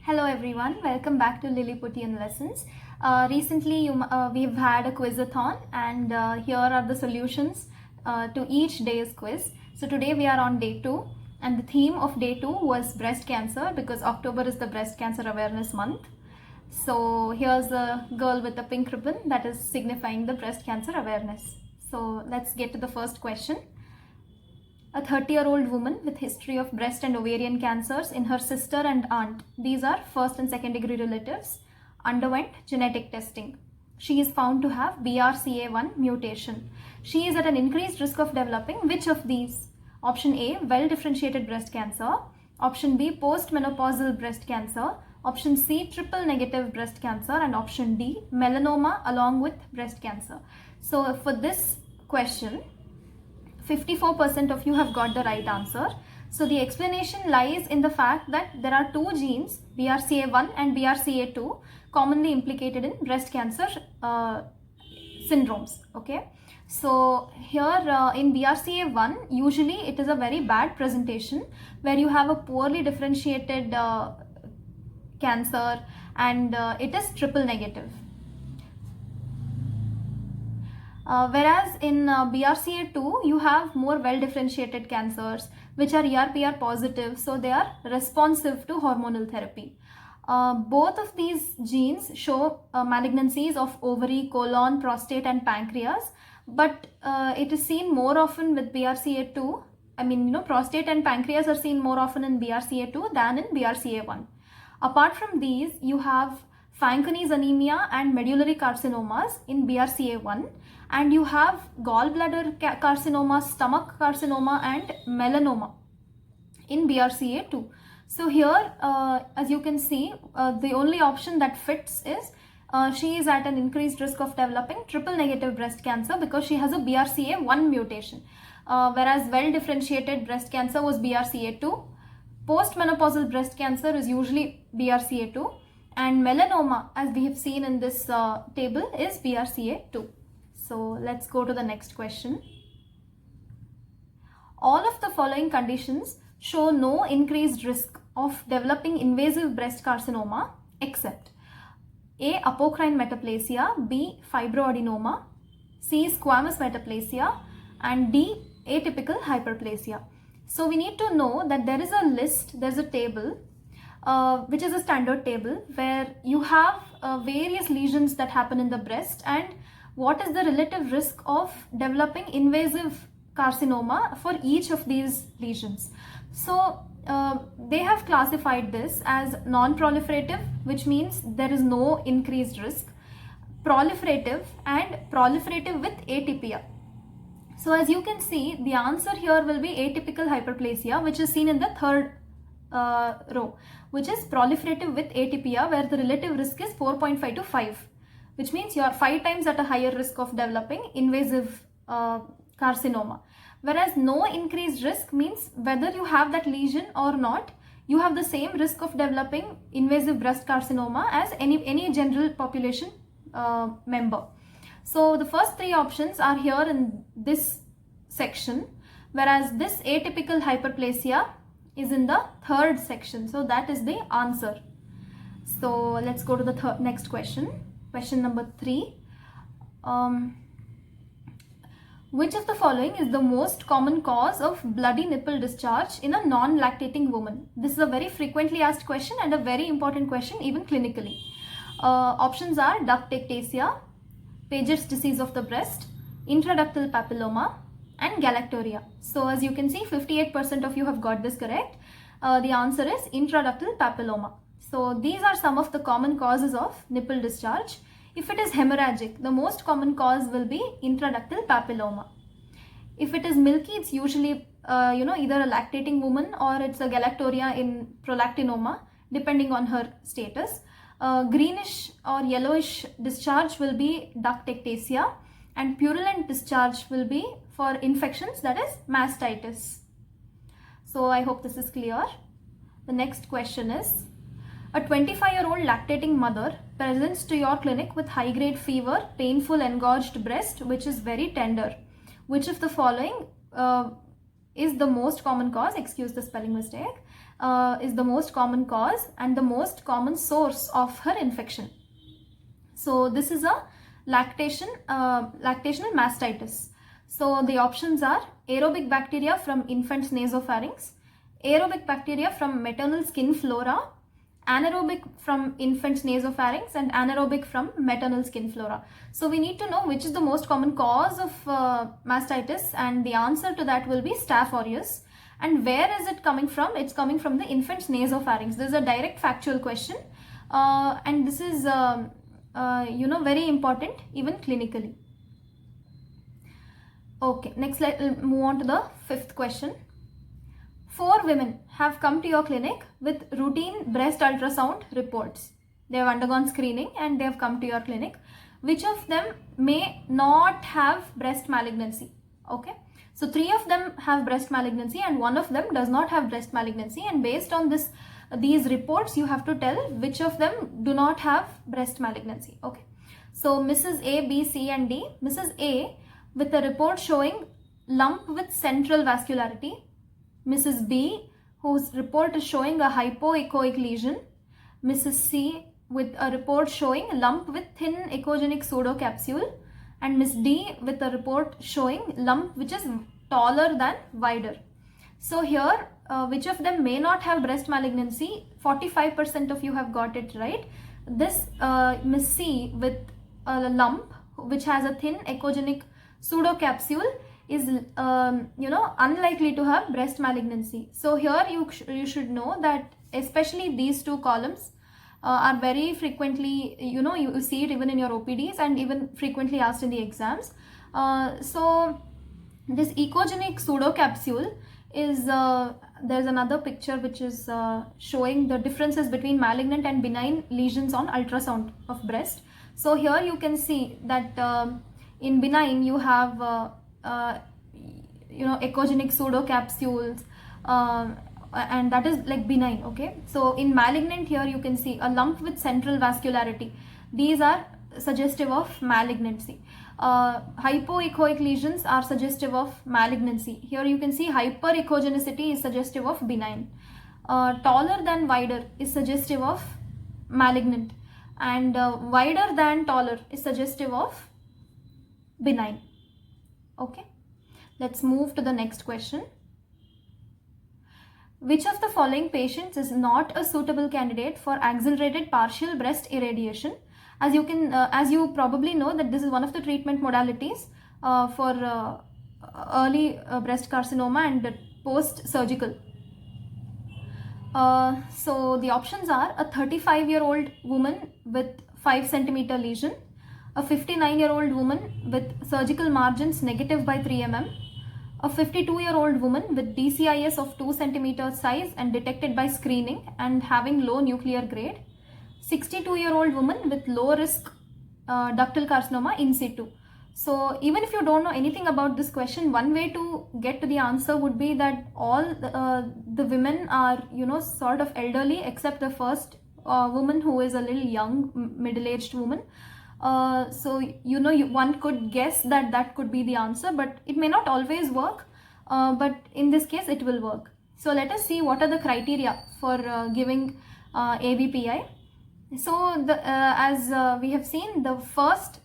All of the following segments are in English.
Hello everyone, welcome back to Lilliputian Lessons. Recently we've had a quizathon and here are the solutions to each day's quiz. So today we are on day 2 and the theme of day 2 was breast cancer because October is the breast cancer awareness month. So here's a girl with a pink ribbon that is signifying the breast cancer awareness. So let's get to the first question. A 30-year-old woman with history of breast and ovarian cancers in her sister and aunt, these are first and second degree relatives, underwent genetic testing. She is found to have BRCA1 mutation. She is at an increased risk of developing which of these? Option A, well-differentiated breast cancer. Option B, postmenopausal breast cancer. Option C, triple negative breast cancer. And option D, melanoma along with breast cancer. So for this question, 54% of you have got the right answer. So the explanation lies in the fact that there are two genes, BRCA1 and BRCA2, commonly implicated in breast cancer syndromes. Okay, so here in BRCA1, usually it is a very bad presentation where you have a poorly differentiated cancer and it is triple negative. Whereas in BRCA2, you have more well-differentiated cancers which are ER/PR positive, so they are responsive to hormonal therapy. Both of these genes show malignancies of ovary, colon, prostate and pancreas, but it is seen more often with BRCA2. Prostate and pancreas are seen more often in BRCA2 than in BRCA1. Apart from these, you have Fanconi's anemia and medullary carcinomas in BRCA1, and you have gallbladder carcinoma, stomach carcinoma and melanoma in BRCA2. So here, as you can see, the only option that fits is she is at an increased risk of developing triple negative breast cancer because she has a BRCA1 mutation, whereas well-differentiated breast cancer was BRCA2. Postmenopausal breast cancer is usually BRCA2. And melanoma, as we have seen in this table, is BRCA2. So let's go to the next question. All of the following conditions show no increased risk of developing invasive breast carcinoma except A. Apocrine metaplasia, B. Fibroadenoma, C. Squamous metaplasia, and D. Atypical hyperplasia. So we need to know that there is a list, there's a table which is a standard table where you have various lesions that happen in the breast and what is the relative risk of developing invasive carcinoma for each of these lesions. So they have classified this as non-proliferative, which means there is no increased risk, proliferative, and proliferative with atypia. So as you can see, the answer here will be atypical hyperplasia, which is seen in the third row, which is proliferative with atypia, where the relative risk is 4.5 to 5, which means you are 5 times at a higher risk of developing invasive carcinoma. Whereas no increased risk means whether you have that lesion or not, you have the same risk of developing invasive breast carcinoma as any general population member. So the first three options are here in this section, whereas this atypical hyperplasia is in the third section. So that is the answer. So let's go to the next question. Question number 3. Which of the following is the most common cause of bloody nipple discharge in a non-lactating woman? This is a very frequently asked question and a very important question even clinically. Options are duct ectasia, Paget's disease of the breast, intraductal papilloma, and galactorrhea. So as you can see, 58% of you have got this correct. The answer is intraductal papilloma. So these are some of the common causes of nipple discharge. If it is hemorrhagic, the most common cause will be intraductal papilloma. If it is milky, it's usually either a lactating woman or it's a galactorrhea in prolactinoma, depending on her status. Greenish or yellowish discharge will be duct ectasia, and purulent discharge will be for infections, that is mastitis. So I hope this is clear. The next question is, a 25-year-old lactating mother presents to your clinic with high-grade fever, painful engorged breast which is very tender. Which of the following is the most common cause, excuse the spelling mistake, is the most common cause and the most common source of her infection. So this is a lactational mastitis. So the options are aerobic bacteria from infant's nasopharynx, aerobic bacteria from maternal skin flora, anaerobic from infant's nasopharynx, and anaerobic from maternal skin flora. So we need to know which is the most common cause of mastitis, and the answer to that will be Staph aureus. And where is it coming from? It's coming from the infant's nasopharynx. This is a direct factual question, and this is very important even clinically. Okay, next let's move on to the fifth question. 4 women have come to your clinic with routine breast ultrasound reports. They have undergone screening and they have come to your clinic. Which of them may not have breast malignancy? Okay, so 3 of them have breast malignancy and 1 of them does not have breast malignancy, and based on these reports you have to tell which of them do not have breast malignancy. Okay, so Mrs. A, B, C and D. Mrs. A with a report showing lump with central vascularity. Mrs. B, whose report is showing a hypoechoic lesion. Mrs. C with a report showing a lump with thin echogenic pseudocapsule. And Ms. D with a report showing lump which is taller than wider. So here, which of them may not have breast malignancy? 45% of you have got it right. This Ms. C with a lump which has a thin echogenic pseudocapsule is unlikely to have breast malignancy. So here you should know that especially these 2 columns are very frequently, you see it even in your OPDs and even frequently asked in the exams. So this echogenic pseudocapsule is there's another picture which is showing the differences between malignant and benign lesions on ultrasound of breast. So here you can see that in benign you have echogenic pseudocapsules, and that is like benign. Okay, so in malignant here you can see a lump with central vascularity. These are suggestive of malignancy. Hypoechoic lesions are suggestive of malignancy. Here you can see hyperechogenicity is suggestive of benign. Taller than wider is suggestive of malignant, and wider than taller is suggestive of benign. Okay, let's move to the next question. Which of the following patients is not a suitable candidate for accelerated partial breast irradiation? As you probably know that this is one of the treatment modalities for early breast carcinoma and post-surgical. So the options are a 35-year-old woman with 5 centimeter lesion, a 59-year-old woman with surgical margins negative by 3 mm, a 52-year-old woman with DCIS of 2 centimeter size and detected by screening and having low nuclear grade, 62-year-old woman with low risk ductal carcinoma in situ. So even if you don't know anything about this question, one way to get to the answer would be that all the women are sort of elderly except the first woman who is a little young, middle-aged woman. So one could guess that could be the answer, but it may not always work, but in this case it will work. So let us see what are the criteria for giving ABPI. So as we have seen, the first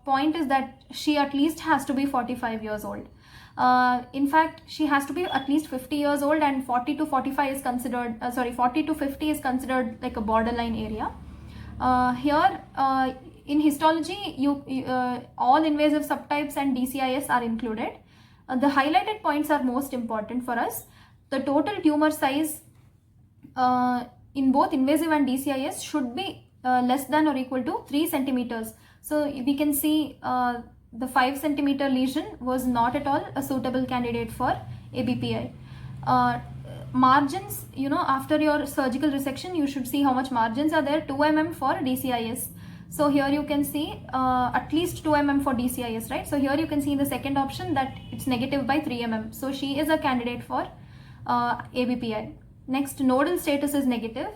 point is that she at least has to be 45 years old. In fact, she has to be at least 50 years old, and 40 to 45 is considered 40 to 50 is considered like a borderline area. Here in histology, all invasive subtypes and DCIS are included. The highlighted points are most important for us. The total tumor size in both invasive and DCIS should be less than or equal to 3 centimeters. So we can see the 5 centimeter lesion was not at all a suitable candidate for ABPI. Margins, after your surgical resection, you should see how much margins are there. 2 mm for DCIS. So here you can see at least 2 mm for DCIS, right? So here you can see in the second option that it's negative by 3 mm. So she is a candidate for ABPI. Next, nodal status is negative.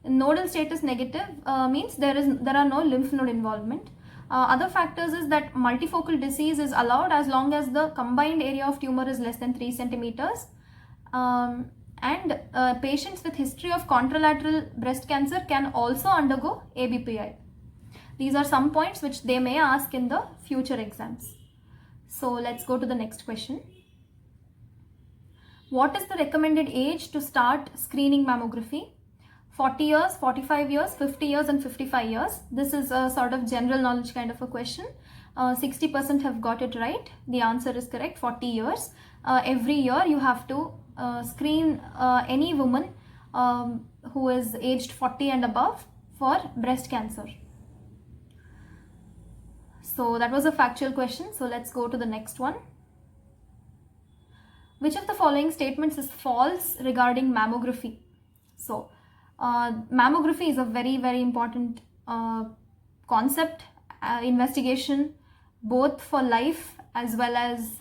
Nodal status negative means there are no lymph node involvement. Other factors is that multifocal disease is allowed as long as the combined area of tumor is less than 3 centimeters. And patients with history of contralateral breast cancer can also undergo ABPI. These are some points which they may ask in the future exams. So let's go to the next question. What is the recommended age to start screening mammography? 40 years, 45 years, 50 years and 55 years. This is a sort of general knowledge kind of a question. 60% have got it right. The answer is correct, 40 years. Every year you have to screen any woman who is aged 40 and above for breast cancer. So that was a factual question. So let's go to the next one. Which of the following statements is false regarding mammography? So mammography is a very, very important concept, investigation, both for life as well as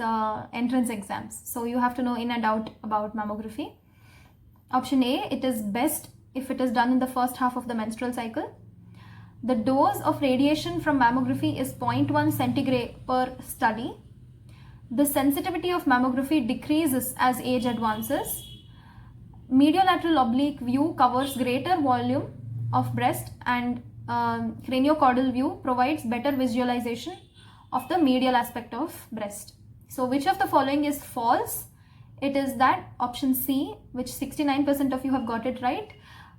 entrance exams. So you have to know in and out about mammography. Option A, it is best if it is done in the first half of the menstrual cycle. The dose of radiation from mammography is 0.1 centigrade per study. The sensitivity of mammography decreases as age advances. Mediolateral oblique view covers greater volume of breast, and craniocaudal view provides better visualization of the medial aspect of breast. So which of the following is false? It is that option C, which 69% of you have got it right.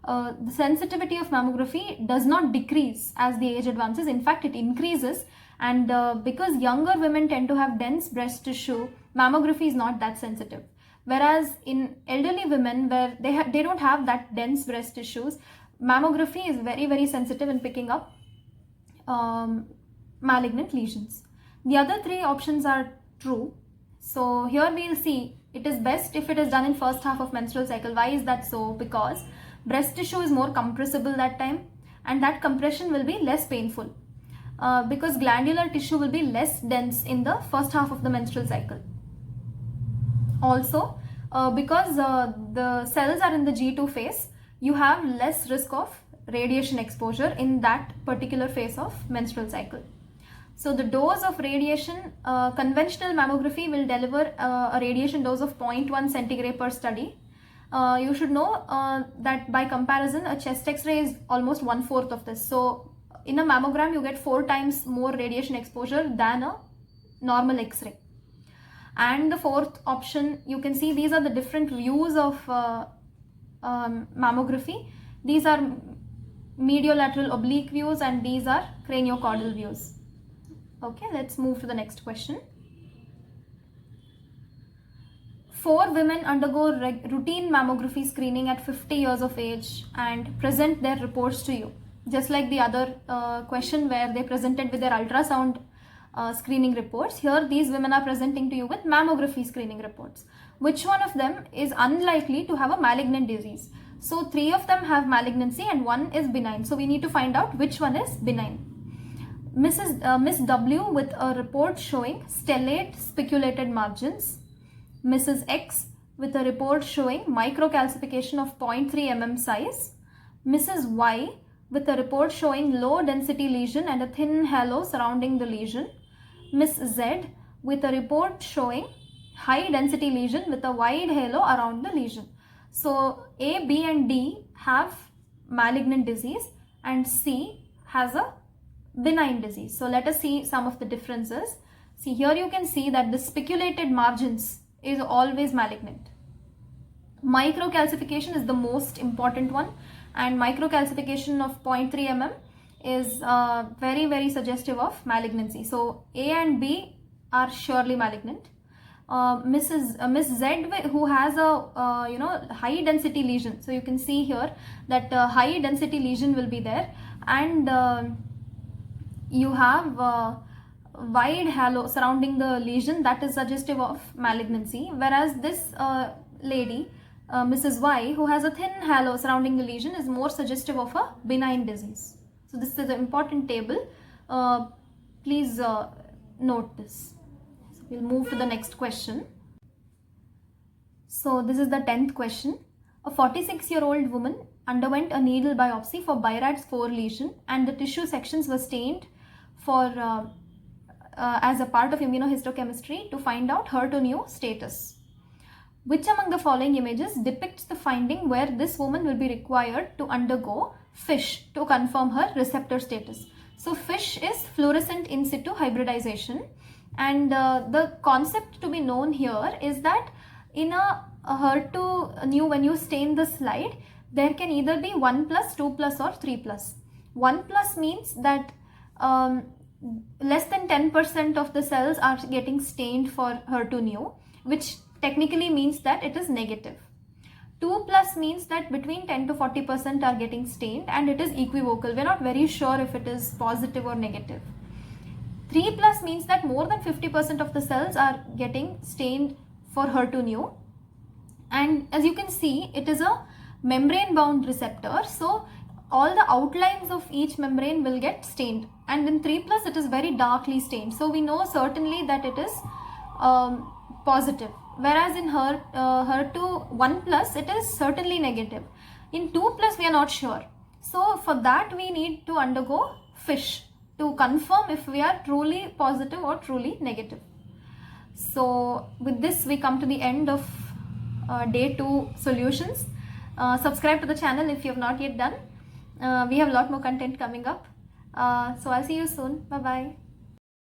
The sensitivity of mammography does not decrease as the age advances. In fact, it increases, and because younger women tend to have dense breast tissue, mammography is not that sensitive. Whereas in elderly women, where they don't have that dense breast tissues, mammography is very, very sensitive in picking up malignant lesions. The other three options are true. So here we'll see it is best if it is done in first half of menstrual cycle. Why is that so? Because breast tissue is more compressible that time, and that compression will be less painful because glandular tissue will be less dense in the first half of the menstrual cycle. Also, because the cells are in the G2 phase, you have less risk of radiation exposure in that particular phase of menstrual cycle. So the dose of radiation, conventional mammography will deliver a radiation dose of 0.1 centigrade per study. You should know that by comparison, a chest x-ray is almost 1/4 of this. So in a mammogram, you get 4 times more radiation exposure than a normal x-ray. And the fourth option, you can see these are the different views of mammography. These are mediolateral oblique views, and these are craniocaudal views. Okay, let's move to the next question. 4 women undergo routine mammography screening at 50 years of age and present their reports to you. Just like the other question where they presented with their ultrasound screening reports, here these women are presenting to you with mammography screening reports. Which one of them is unlikely to have a malignant disease? So 3 of them have malignancy and 1 is benign. So we need to find out which one is benign. Miss W with a report showing stellate spiculated margins. Mrs. X with a report showing microcalcification of 0.3 mm size. Mrs. Y with a report showing low density lesion and a thin halo surrounding the lesion. Miss Z with a report showing high density lesion with a wide halo around the lesion. So A, B and D have malignant disease and C has a benign disease. So let us see some of the differences. See, here you can see that the spiculated margins is always malignant. Microcalcification is the most important one, and microcalcification of 0.3 mm is very, very suggestive of malignancy. So A and B are surely malignant. Miss Z, who has a high density lesion, so you can see here that high density lesion will be there, and you have wide halo surrounding the lesion, that is suggestive of malignancy. Whereas this lady, Mrs. Y, who has a thin halo surrounding the lesion, is more suggestive of a benign disease. So this is an important table. Please note this. So we'll move to the next question. So this is the 10th question. A 46-year-old woman underwent a needle biopsy for BIRADS 4 lesion, and the tissue sections were stained for as a part of immunohistochemistry to find out HER2/neu status. Which among the following images depicts the finding where this woman will be required to undergo FISH to confirm her receptor status? So FISH is fluorescent in situ hybridization, and the concept to be known here is that in a HER2/neu, when you stain the slide, there can either be 1+, 2+, or 3+. 1+ means that less than 10% of the cells are getting stained for HER2/neu, which technically means that it is negative. 2+ means that between 10 to 40% are getting stained and it is equivocal. We're not very sure if it is positive or negative. 3+ means that more than 50% of the cells are getting stained for HER2/neu. And as you can see, it is a membrane bound receptor. So all the outlines of each membrane will get stained. And in 3+, it is very darkly stained. So we know certainly that it is positive. Whereas in HER2 1+, it is certainly negative. In 2+, we are not sure. So for that, we need to undergo FISH to confirm if we are truly positive or truly negative. So with this, we come to the end of day 2 solutions. Subscribe to the channel if you have not yet done. We have a lot more content coming up. So I'll see you soon. Bye bye.